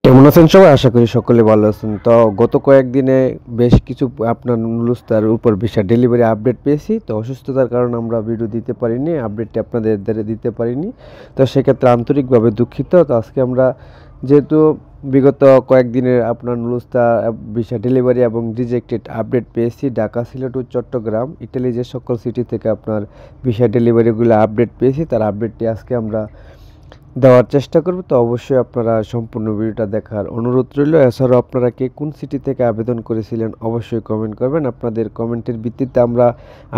কেমন আছেন সবাই? আশা করি সকলে ভালো আছেন। তো গত কয়েকদিনে বেশ কিছু আপনার নুডলসটার উপর ভিসা ডেলিভারি আপডেট পেয়েছি। তো অসুস্থতার কারণে আমরা ভিডিও দিতে পারিনি, আপডেটটি আপনাদের দ্বারা দিতে পারিনি। তো সেক্ষেত্রে আন্তরিকভাবে দুঃখিত। তো আজকে আমরা যেহেতু বিগত কয়েকদিনের আপনার নুডলসটা ভিসা ডেলিভারি এবং রিজেক্টেড আপডেট পেয়েছি ঢাকা, সিলেট ও চট্টগ্রাম, ইটালি যে সকল সিটি থেকে আপনার ভিসা ডেলিভারিগুলো আপডেট পেয়েছি তার আপডেটটি আজকে আমরা দেওয়ার চেষ্টা করব। তো অবশ্যই আপনারা সম্পূর্ণ ভিডিওটা দেখার অনুরোধ রইল। এছাড়াও আপনারা কে কোন সিটি থেকে আবেদন করেছিলেন অবশ্যই কমেন্ট করবেন। আপনাদের কমেন্টের ভিত্তিতে আমরা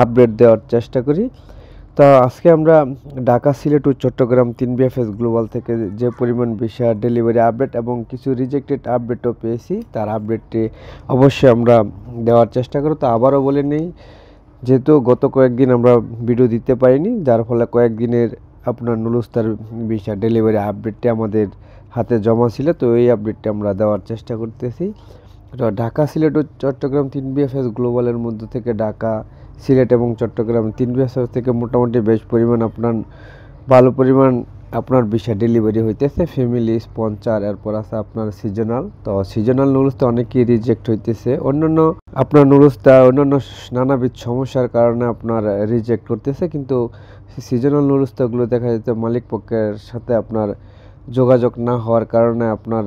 আপডেট দেওয়ার চেষ্টা করি। তো আজকে আমরা ঢাকা, সিলেট ও চট্টগ্রাম 3 বিএফএস গ্লোবাল থেকে যে পরিমাণ ভিসা ডেলিভারি আপডেট এবং কিছু রিজেক্টেড আপডেটও পেয়েছি তার আপডেটটি অবশ্যই আমরা দেওয়ার চেষ্টা করব। তো আবারও বলে নেই, যেহেতু গত কয়েকদিন আমরা ভিডিও দিতে পারিনি, যার ফলে কয়েকদিনের আপনার নুডলসটার ভিসা ডেলিভারি আপডেটটি আমাদের হাতে জমা ছিল। তো এই আপডেটটি আমরা দেওয়ার চেষ্টা করতেছি। তো ঢাকা, সিলেট ও চট্টগ্রাম 3 বিএফএস গ্লোবালের মধ্যে থেকে ঢাকা, সিলেট এবং চট্টগ্রাম 3 বিএফএস থেকে মোটামুটি বেশ পরিমাণ আপনার ভালো পরিমাণ আপনার ভিসা ডেলিভারি হইতেছে। ফ্যামিলি, স্পন্সর, এরপর আছে আপনার সিজনাল। তো সিজনাল নুডলসটা অনেকেই রিজেক্ট হইতেছে, অন্যান্য আপনার নুডলসটা অন্যান্য নানাবিধ সমস্যার কারণে আপনার রিজেক্ট করতেছে। কিন্তু সিজনাল নুডলসটাগুলো দেখা যাচ্ছে মালিক পক্ষের সাথে আপনার যোগাযোগ না হওয়ার কারণে আপনার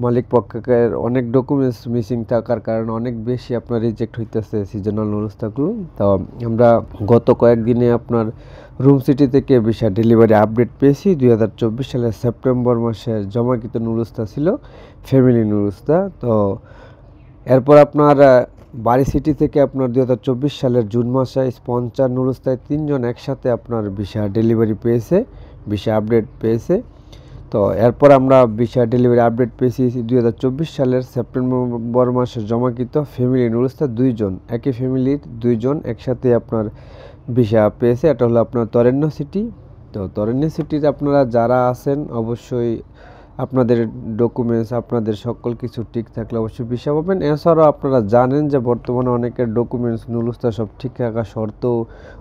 মালিক পক্ষের অনেক ডকুমেন্টস মিসিং থাকার কারণে অনেক বেশি আপনার রিজেক্ট হইতেছে সিজনাল নুডলসটাগুলো। তো আমরা গত কয়েকদিনে আপনার রুম সিটি থেকে ভিসা ডেলিভারি আপডেট পেয়েছি। 2024 সালের সেপ্টেম্বর মাসে জমাকৃত নুডলসটা ছিল ফ্যামিলি নুডলসটা। তো এরপর আপনার বাড়ি সিটি থেকে আপনার 2024 সালের জুন মাসে স্পন্সর নুডলসটায় 3 জন একসাথে আপনার ভিসা ডেলিভারি পেয়েছে, ভিসা আপডেট পেয়েছে। তো এরপর আমরা ভিসা ডেলিভারি আপডেট পেয়েছি 2024 সালের সেপ্টেম্বর মাসে জমাকৃত ফ্যামিলি নুডলসটা 2 জন, একই ফ্যামিলির 2 জন একসাথে আপনার ভিসা পেয়েছে। এটা হলো আপনার তরেন্য সিটি। তো তরেন্য সিটিতে আপনারা যারা আছেন অবশ্যই আপনাদের ডকুমেন্টস, আপনাদের সকল কিছু ঠিক থাকলে অবশ্যই ভিসা পাবেন। এছাড়াও আপনারা জানেন যে বর্তমানে অনেকের ডকুমেন্টস নুডলসটা সব ঠিক থাকা সত্ত্বেও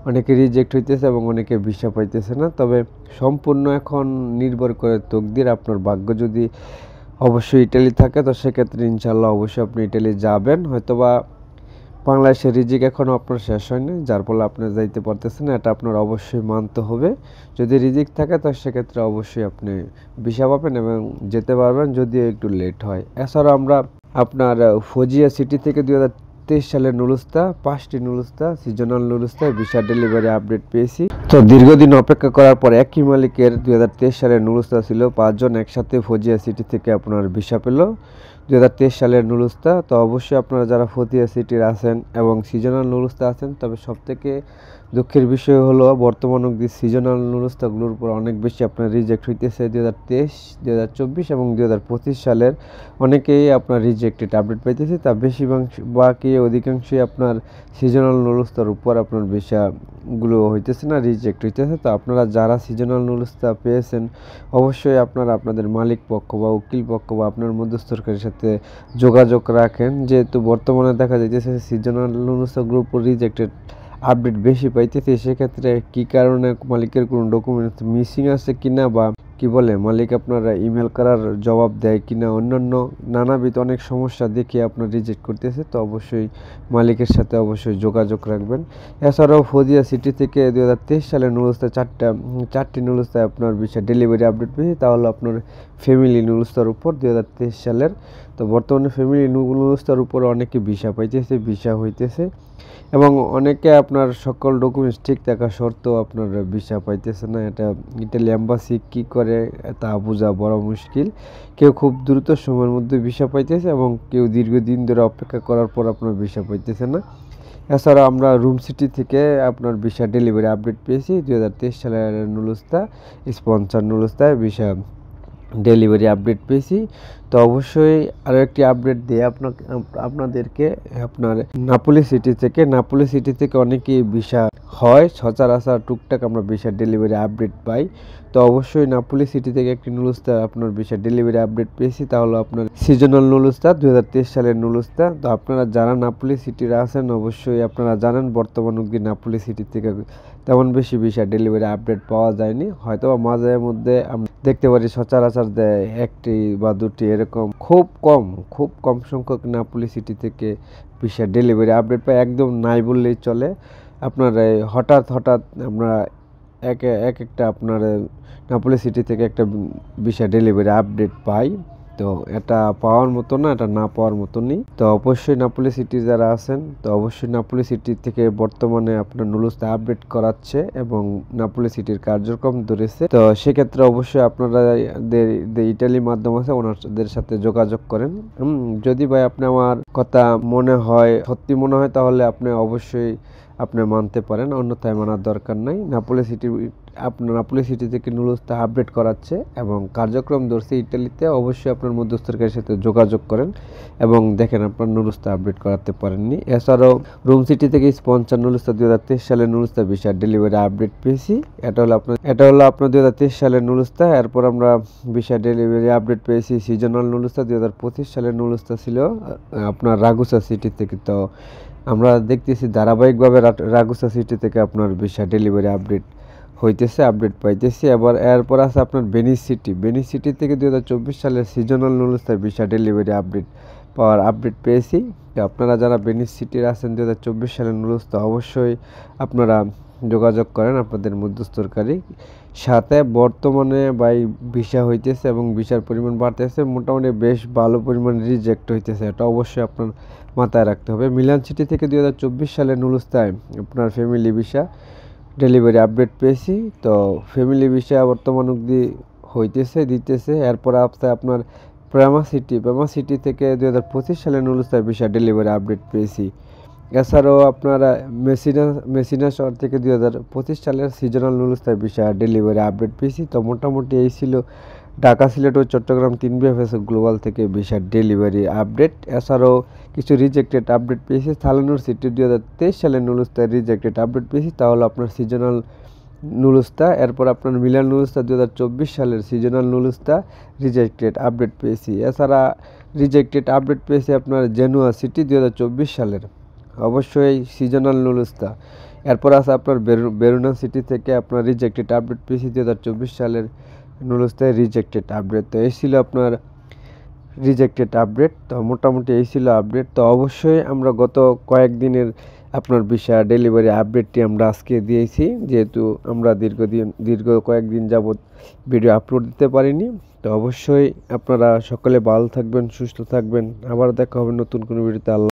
অনেকে রিজেক্ট হইতেছে এবং অনেকে ভিসা পাইতেছে না। তবে সম্পূর্ণ এখন নির্ভর করে তকদির, আপনার ভাগ্য যদি অবশ্যই ইটালি থাকে তো সেক্ষেত্রে ইনশাল্লাহ অবশ্যই আপনি ইটালি যাবেন। হয়তোবা বাংলাদেশের রিজিক এখনও আপনার শেষ হয়নি, যার ফলে আপনি যাইতে পারতেছেন না, এটা আপনার অবশ্যই মানতে হবে। যদি রিজিক থাকে তো সেক্ষেত্রে অবশ্যই আপনি ভিসা পাবেন এবং যেতে পারবেন, যদিও একটু লেট হয়। এছাড়াও আমরা আপনার ফজিয়া সিটি থেকে 2023 সালের নুডলসটা 5টি নুডলসটা সিজনাল নুডলসটা ভিসা ডেলিভারি আপডেট পেয়েছি। তো দীর্ঘদিন অপেক্ষা করার পর একই মালিকের 2023 সালের নুডলসটা ছিল 5 জন একসাথে ফজিয়া সিটি থেকে আপনার ভিসা পেল 2023 সালের নুডলসটা। তো অবশ্যই আপনারা যারা ফজিয়া সিটির আছেন এবং সিজনাল নুডলসটা আছেন, তবে সবথেকে দুঃখের বিষয় হলো বর্তমান অবধি সিজনাল নুডলসটাগুলোর উপর অনেক বেশি আপনার রিজেক্ট হইতেছে। 2023, 2024 এবং 2025 সালের অনেকেই আপনার রিজেক্টেড আপডেট পাইতেছে। তা বাকি অধিকাংশই আপনার সিজনাল নুডলসটার উপর আপনার ভিসাগুলো হইতেছে না, রিজেক্ট হইতেছে। তো আপনারা যারা সিজনাল নুডলসটা পেয়েছেন অবশ্যই আপনারা আপনাদের মালিক পক্ষ বা উকিল পক্ষ বা আপনার মধ্যস্থকারীর সাথে যোগাযোগ রাখেন, যেহেতু বর্তমানে দেখা যাইতেছে সিজনাল নুডলসটার উপর রিজেক্টেড আপডেট বেশি পাইতেছে। সেক্ষেত্রে কী কারণে মালিকের কোনো ডকুমেন্টস মিসিং আছে কিনা বা কি বলে মালিক আপনারা ইমেল করার জবাব দেয় কিনা, অন্যান্য নানাবিধ অনেক সমস্যা দেখে আপনার রিজেক্ট করতেছে। তো অবশ্যই মালিকের সাথে অবশ্যই যোগাযোগ রাখবেন। এছাড়াও ফজিয়া সিটি থেকে 2023 সালের নুডলসটা চারটি নুডলসটায় আপনার ভিসা ডেলিভারি আপডেট পেয়েছি। তাহলে আপনার ফ্যামিলি নুডলসটার উপর 2023 সালের। তো বর্তমানে ফ্যামিলি নুডলসটার উপর অনেকে ভিসা পাইতেছে, ভিসা হইতেছে এবং অনেকে আপনার সকল ডকুমেন্টস ঠিক থাকা সত্ত্বেও আপনার ভিসা পাইতেছে না। এটা ইটালি এম্বাসি কী করে তা বোঝা বড় মুশকিল। কেউ খুব দ্রুত সময়ের মধ্যে ভিসা পাইতেছে এবং কেউ দীর্ঘদিন ধরে অপেক্ষা করার পর আপনার ভিসা পাইতেছে না। এছাড়া আমরা রুম সিটি থেকে আপনার ভিসা ডেলিভারি আপডেট পেয়েছি 2023 সালের নুডলসটা স্পন্সর নুডলসটায় ভিসা ডেলিভারি আপডেট পেয়েছি। তো অবশ্যই আরও একটি আপডেট দিয়ে আপনাদেরকে আপনার নাপোলি সিটি থেকে অনেকেই ভিসা হয় সচরাচর, টুকটাক আমরা ভিসা ডেলিভারি আপডেট পাই। তো অবশ্যই নাপোলি সিটি থেকে একটি নুডলসটা আপনার ভিসা ডেলিভারি আপডেট পেয়েছি। তাহলে আপনার সিজনাল নুডলসটা 2023 সালের নুডলসটা। তো আপনারা যারা নাপোলি সিটির আছেন অবশ্যই আপনারা জানেন বর্তমান অবধি নাপোলি সিটি থেকে তেমন বেশি ভিসা ডেলিভারি আপডেট পাওয়া যায়নি। হয়তো বা মাঝে মধ্যে আমরা দেখতে পারি সচরাচর দেয় একটি বা দুটি এরকম এরকম খুব কম সংখ্যক নাপোলি সিটি থেকে ভিসা ডেলিভারি আপডেট পাই, একদম নাই বললেই চলে। আপনার হঠাৎ আমরা একটা আপনার নাপোলি সিটি থেকে একটা ভিসা ডেলিভারি আপডেট পাই। তো এটা পাওয়ার মতো না, এটা না পাওয়ার মতো নেই। তো অবশ্যই নাপোলি সিটি যারা আছেন, তো অবশ্যই নাপোলি সিটি থেকে বর্তমানে আপনার নুলুস্তা আপডেট করাচ্ছে এবং নাপোলি সিটির কার্যক্রম ধরেছে। তো সেক্ষেত্রে অবশ্যই আপনারা ইটালি মাধ্যম আছে ওনাদের সাথে যোগাযোগ করেন। যদি ভাই আপনি আমার কথা সত্যি মনে হয় তাহলে আপনি অবশ্যই আপনি মানতে পারেন, অন্যথায় মানার দরকার নাই। নাপোলি সিটি থেকে নুলুস্তা আপডেট করাচ্ছে এবং কার্যক্রম ধরছে ইটালিতে। অবশ্যই আপনার মধ্যস্থকারীর সাথে যোগাযোগ করেন এবং দেখেন আপনার নুলুস্তা আপডেট করাতে পারেননি। এছাড়াও রোম সিটি থেকে স্পন্সর নুলুস্তা 2023 সালের নুলুস্তা ভিসা ডেলিভারি আপডেট পেয়েছি। এটা হলো আপনার 2023 সালের নুলুস্তা। এরপর আমরা ভিসা ডেলিভারি আপডেট পেয়েছি সিজনাল নুলুস্তা 2025 সালের নুলুস্তা ছিল আপনার রাগুসা সিটি থেকে। তো আমরা দেখতেছি ধারাবাহিকভাবে রাগুসা সিটি থেকে আপনার ভিসা ডেলিভারি আপডেট পাইতেছি। এরপর আছে আপনার বেনিস সিটি থেকে 2024 সালের সিজনাল নুলুস্তার ভিসা ডেলিভারি আপডেট পেয়েছি। তো আপনারা যারা বেনিস সিটির আছেন 2024 সালের নুলুস্তা, অবশ্যই আপনারা যোগাযোগ করেন আপনাদের মধ্যস্থকারী সাথে। বর্তমানে ভিসা হইতেছে এবং ভিসার পরিমাণ বাড়তেছে, মোটামুটি বেশ ভালো পরিমাণ রিজেক্ট হইতেছে, এটা অবশ্যই আপনার মাথায় রাখতে হবে। মিলান সিটি থেকে 2024 সালের নুলুস্তায় আপনার ফ্যামিলি ভিসা ডেলিভারি আপডেট পেয়েছি। তো ফ্যামিলি ভিসা বর্তমান অবধি দিতেছে। এরপর আছে আপনার প্রেমা সিটি থেকে 2025 সালের নুলুস্তায় ভিসা ডেলিভারি আপডেট পেয়েছি। এছাড়াও আপনারা মেসিনা শহর থেকে 2025 সালের সিজনাল নুলুস্তায় ভিসা ডেলিভারি আপডেট পেয়েছি। তো মোটামুটি এই ছিল ঢাকা, সিলেট ও চট্টগ্রাম 3 বিএফএস গ্লোবাল থেকে ভিসা ডেলিভারি আপডেট। এছাড়াও কিছু রিজেক্টেড আপডেট পেয়েছি। থালানুর সিটি 2023 সালের নুলুস্তায় রিজেক্টেড আপডেট পেয়েছি, তাহলে আপনার সিজনাল নুলুস্তা। এরপর আপনার মিলান নুলুস্তা 2024 সালের সিজনাল নুলুস্তা রিজেক্টেড আপডেট পেয়েছি। এছাড়া রিজেক্টেড আপডেট পেয়েছি আপনার জেনুয়া সিটি 2024 সালের, অবশ্যই সিজনাল নুলুস্তা। এরপর আছে আপনার বেরুনা সিটি থেকে আপনার রিজেক্টেড আপডেট পেয়েছি 2024 সালের নুলুস্তায় রিজেক্টেড আপডেট। তো এই ছিল আপনার রিজেক্টেড আপডেট। তো মোটামুটি এই ছিল আপডেট। তো অবশ্যই আমরা গত কয়েকদিনের আপনার ভিসা ডেলিভারি আপডেটটি আমরা আজকে দিয়েছি, যেহেতু আমরা দীর্ঘ কয়েকদিন যাবৎ ভিডিও আপলোড দিতে পারিনি। তো অবশ্যই আপনারা সকলে ভালো থাকবেন, সুস্থ থাকবেন। আবার দেখা হবে নতুন কোনো ভিডিওতে।